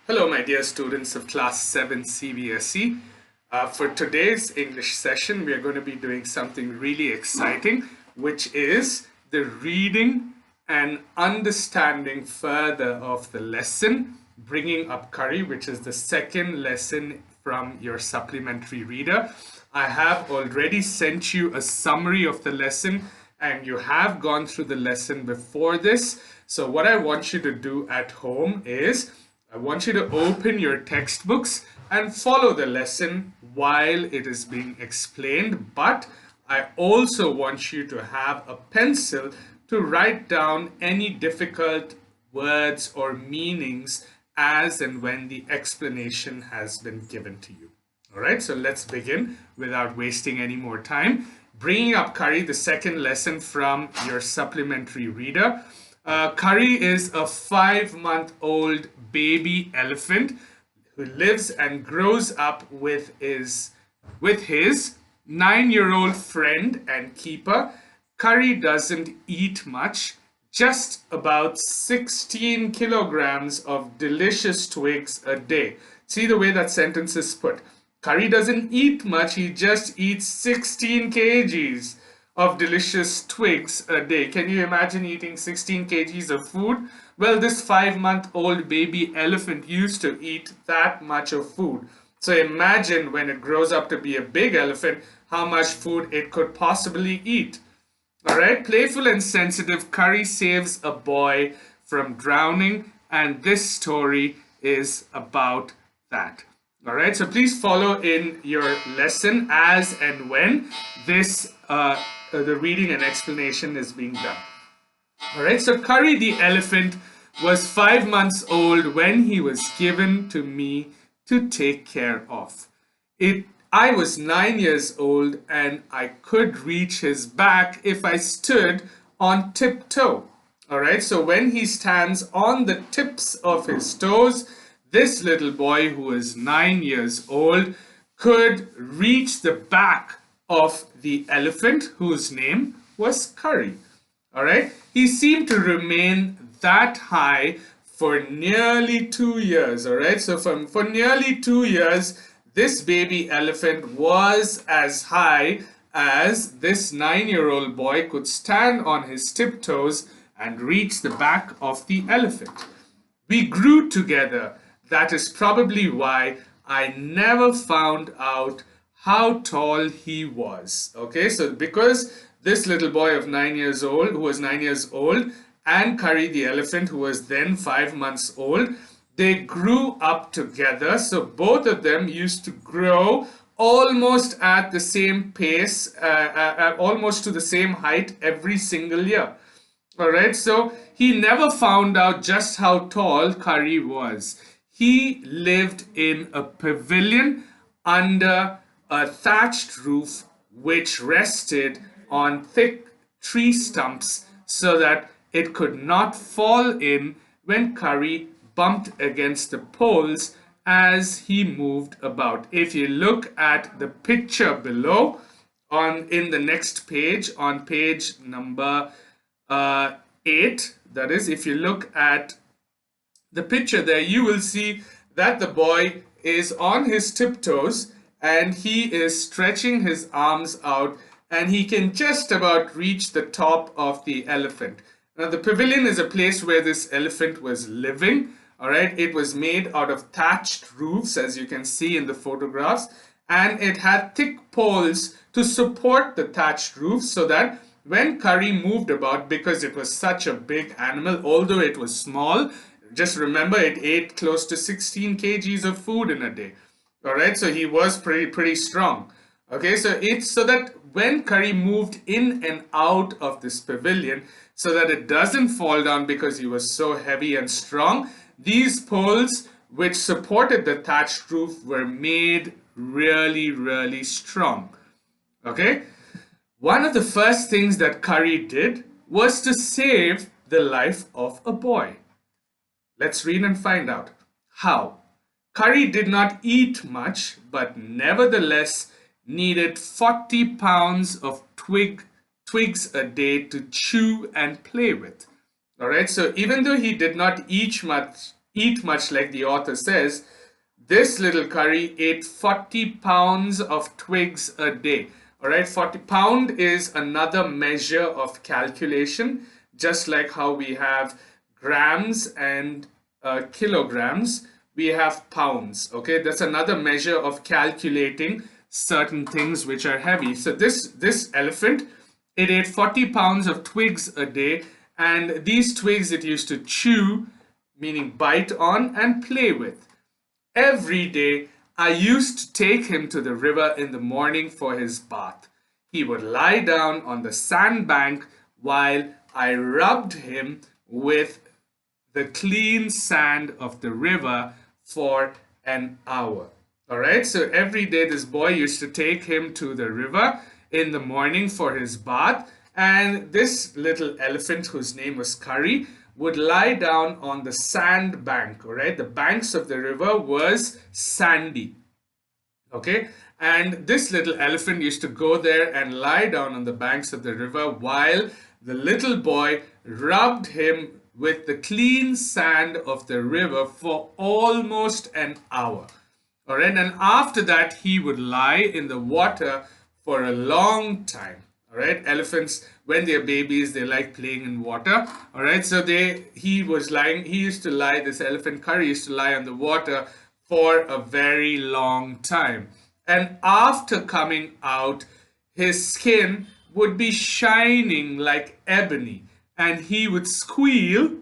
Hello, my dear students of Class 7 CBSE. For today's English session, we are going to be doing something really exciting, which is the reading and understanding further of the lesson, Bringing Up Kari, which is the second lesson from your supplementary reader. I have already sent you a summary of the lesson, and you have gone through the lesson before this. So what I want you to do at home is I want you to open your textbooks and follow the lesson while it is being explained, but I also want you to have a pencil to write down any difficult words or meanings as and when the explanation has been given to you. All right, so let's begin without wasting any more time. Bringing Up Kari, the second lesson from your supplementary reader. Kari is a 5-month-old baby elephant who lives and grows up with his 9-year-old friend and keeper. Kari doesn't eat much, just about 16 kilograms of delicious twigs a day. See the way that sentence is put. Kari doesn't eat much, he just eats 16 kgs of delicious twigs a day. Can you imagine eating 16 kgs of food? Well, this 5-month-old baby elephant used to eat that much of food. So imagine when it grows up to be a big elephant, how much food it could possibly eat. All right, playful and sensitive, Kari saves a boy from drowning, and this story is about that. All right, so please follow in your lesson as and when this the reading and explanation is being done. All right, so Kari the elephant was 5 months old when he was given to me to take care of. I was 9 years old and I could reach his back if I stood on tiptoe. All right, so when he stands on the tips of his toes, this little boy who is 9 years old could reach the back of the elephant whose name was Kari. All right, he seemed to remain that high for nearly 2 years. All right, so for nearly 2 years, this baby elephant was as high as this 9-year-old boy could stand on his tiptoes and reach the back of the elephant. We grew together. That is probably why I never found out how tall he was. Okay, so because this little boy of 9 years old, who was 9 years old, and Kari the elephant, who was then 5 months old, they grew up together. So both of them used to grow almost at the same pace, almost to the same height every single year. All right, so he never found out just how tall Kari was. He lived in a pavilion under a thatched roof which rested on thick tree stumps so that it could not fall in when Kari bumped against the poles as he moved about. If you look at the picture below in the next page, on page number 8, that is, if you look at the picture there, you will see that the boy is on his tiptoes and he is stretching his arms out and he can just about reach the top of the elephant. Now, the pavilion is a place where this elephant was living. All right, it was made out of thatched roofs, as you can see in the photographs, and it had thick poles to support the thatched roof so that when Kari moved about, because it was such a big animal, although it was small, just remember it ate close to 16 kgs of food in a day. All right, so he was pretty strong. Okay, so it's so that when Kari moved in and out of this pavilion, so that it doesn't fall down because he was so heavy and strong, these poles which supported the thatched roof were made really strong. Okay, one of the first things that Kari did was to save the life of a boy. Let's read and find out how. Kari did not eat much, but nevertheless needed 40 pounds of twigs a day to chew and play with. All right, so even though he did not eat eat much, like the author says. This little curry ate 40 pounds of twigs a day. All right, 40 pound is another measure of calculation, just like how we have grams and kilograms, we have pounds. Okay, that's another measure of calculating certain things which are heavy. So this elephant, it ate 40 pounds of twigs a day, and these twigs it used to chew, meaning bite on, and play with. Every day, I used to take him to the river in the morning for his bath. He would lie down on the sandbank while I rubbed him with the clean sand of the river for an hour. All right, so every day this boy used to take him to the river in the morning for his bath, and this little elephant, whose name was Curry, would lie down on the sand bank. All right, the banks of the river was sandy. Okay, and this little elephant used to go there and lie down on the banks of the river while the little boy rubbed him with the clean sand of the river for almost an hour. All right, and after that he would lie in the water for a long time. All right, elephants, when they're babies, they like playing in water. All right, so he used to lie, this elephant Curry used to lie on the water for a very long time. And after coming out, his skin would be shining like ebony, and he would squeal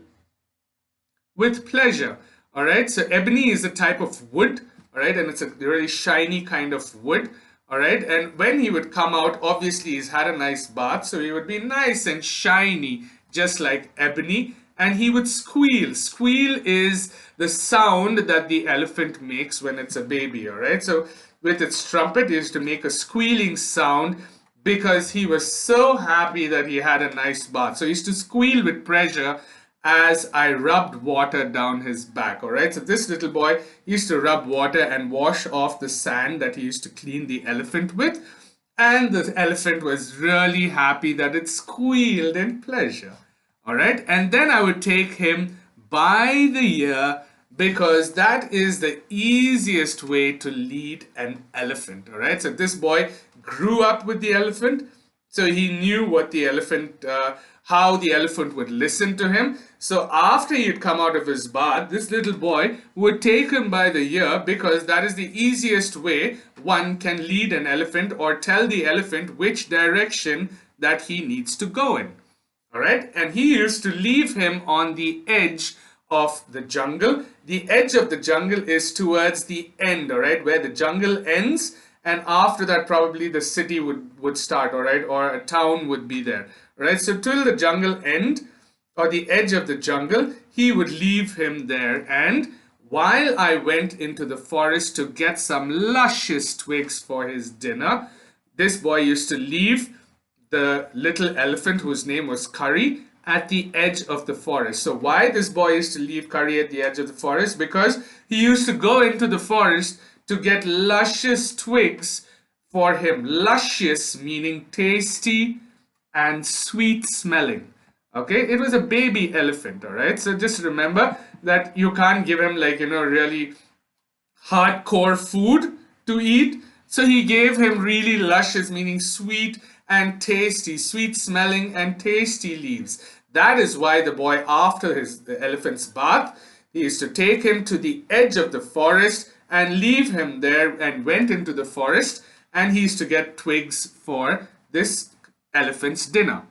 with pleasure. All right, so ebony is a type of wood. All right, and it's a really shiny kind of wood. All right, and when he would come out, obviously he's had a nice bath, so he would be nice and shiny, just like ebony, and he would squeal. Squeal is the sound that the elephant makes when it's a baby. All right, so with its trumpet, he used to make a squealing sound because he was so happy that he had a nice bath. So he used to squeal with pleasure as I rubbed water down his back. All right, so this little boy used to rub water and wash off the sand that he used to clean the elephant with, and the elephant was really happy that it squealed in pleasure. All right, and then I would take him by the ear, because that is the easiest way to lead an elephant. All right, so this boy grew up with the elephant, so he knew what the elephant, how the elephant would listen to him. So after he'd come out of his bath, this little boy would take him by the ear, because that is the easiest way one can lead an elephant or tell the elephant which direction that he needs to go in. All right, and he used to leave him on the edge of the jungle. The edge of the jungle is towards the end, all right, where the jungle ends, and after that probably the city would start, all right, or a town would be there. All right, so till the jungle end or the edge of the jungle, he would leave him there. And while I went into the forest to get some luscious twigs for his dinner, this boy used to leave the little elephant, whose name was Curry, at the edge of the forest. So why this boy used to leave Curry at the edge of the forest? Because he used to go into the forest to get luscious twigs for him. Luscious meaning tasty and sweet smelling. Okay, it was a baby elephant. All right, so just remember that you can't give him, like, really hardcore food to eat. So he gave him really luscious, meaning sweet and tasty, sweet smelling and tasty leaves. That is why the boy, after the elephant's bath, he used to take him to the edge of the forest and leave him there, and went into the forest, and he used to get twigs for this elephant's dinner.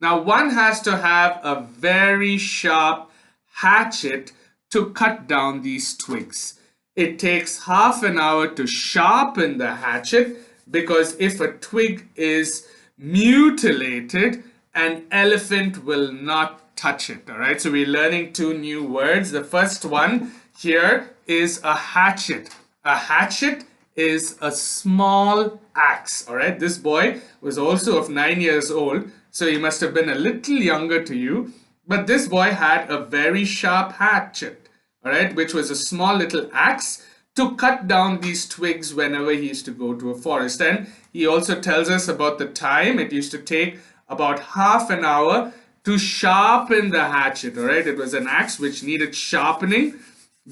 Now, one has to have a very sharp hatchet to cut down these twigs. It takes half an hour to sharpen the hatchet, because if a twig is mutilated, an elephant will not touch it. All right, so we're learning two new words. The first one here is a hatchet. A hatchet is a small axe. All right, this boy was also of 9 years old, so he must have been a little younger to you, but this boy had a very sharp hatchet, all right, which was a small little axe to cut down these twigs whenever he used to go to a forest. And he also tells us about the time. It used to take about half an hour to sharpen the hatchet. All right, it was an axe which needed sharpening,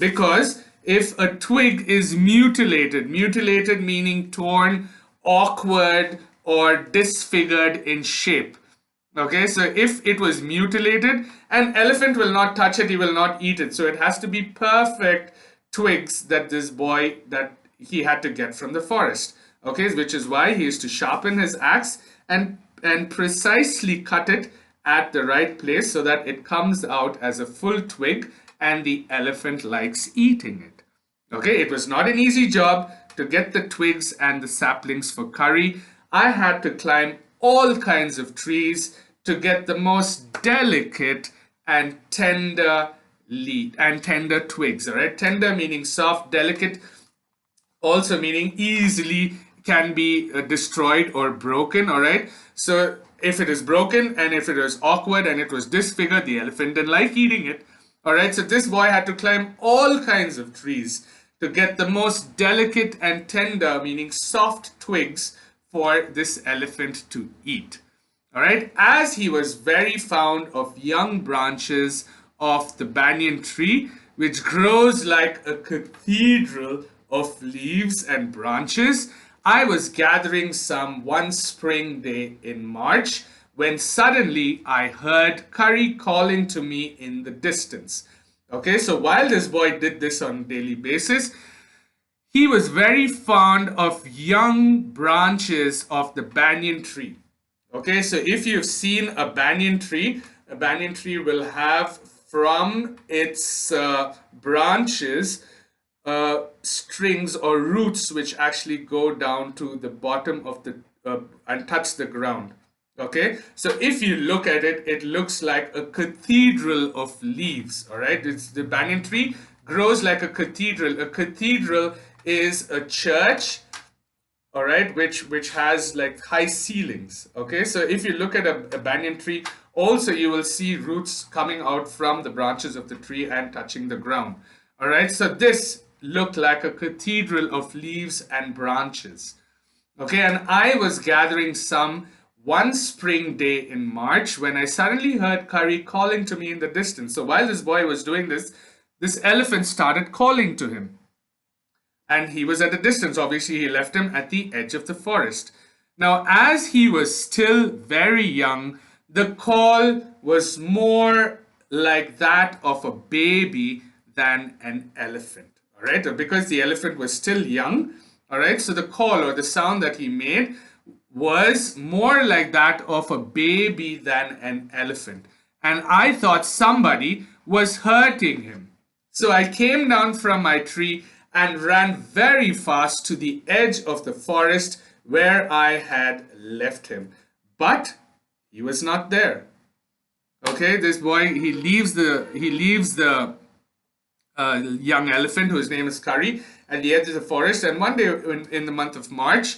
Because if a twig is mutilated meaning torn, awkward, or disfigured in shape. Okay, so if it was mutilated, an elephant will not touch it, he will not eat it. So it has to be perfect twigs that he had to get from the forest. Okay, which is why he used to sharpen his axe and precisely cut it at the right place so that it comes out as a full twig and the elephant likes eating it. Okay, it was not an easy job to get the twigs and the saplings for curry. I had to climb all kinds of trees to get the most delicate and tender twigs. All right, tender meaning soft, delicate also meaning easily can be destroyed or broken. All right, so if it is broken and if it was awkward and it was disfigured, the elephant didn't like eating it. All right, so this boy had to climb all kinds of trees to get the most delicate and tender, meaning soft twigs for this elephant to eat. All right, as he was very fond of young branches of the banyan tree, which grows like a cathedral of leaves and branches, I was gathering some one spring day in March when suddenly I heard Curry calling to me in the distance. Okay, so while this boy did this on a daily basis, he was very fond of young branches of the banyan tree. Okay, so if you've seen a banyan tree will have from its branches strings or roots which actually go down to the bottom of the and touch the ground. Okay, so if you look at it, it looks like a cathedral of leaves. All right, it's the banyan tree grows like a cathedral. A cathedral is a church, all right, which has like high ceilings. Okay, so if you look at a banyan tree, also you will see roots coming out from the branches of the tree and touching the ground. All right, so this looked like a cathedral of leaves and branches. Okay, and I was gathering some one spring day in March when I suddenly heard Curry calling to me in the distance. So while this boy was doing this, this elephant started calling to him. And he was at a distance. Obviously, he left him at the edge of the forest. Now, as he was still very young, the call was more like that of a baby than an elephant. All right, because the elephant was still young. All right, so the call or the sound that he made was more like that of a baby than an elephant. And I thought somebody was hurting him. So I came down from my tree and ran very fast to the edge of the forest where I had left him. But he was not there. Okay, this boy, he leaves the young elephant, whose name is Curry, at the edge of the forest. And one day in the month of March,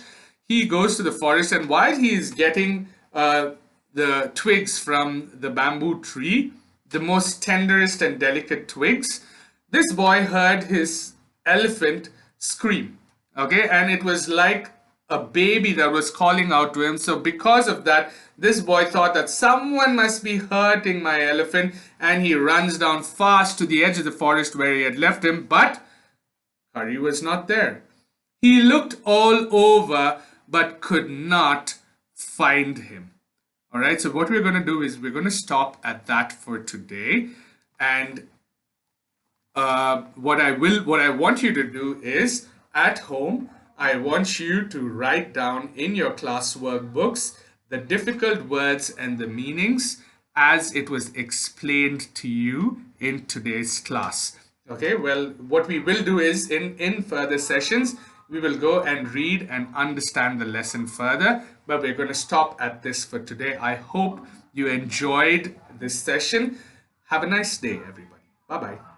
he goes to the forest, and while he is getting the twigs from the bamboo tree, the most tenderest and delicate twigs, this boy heard his elephant scream. Okay, and it was like a baby that was calling out to him. So because of that, this boy thought that someone must be hurting my elephant, and he runs down fast to the edge of the forest where he had left him. But Curry was not there. He looked all over but could not find him. All right, so what we're going to do is we're going to stop at that for today. And what I want you to do is, at home, I want you to write down in your class workbooks the difficult words and the meanings as it was explained to you in today's class. Okay, well, what we will do is in further sessions, we will go and read and understand the lesson further, but we're going to stop at this for today. I hope you enjoyed this session. Have a nice day, everybody. Bye-bye.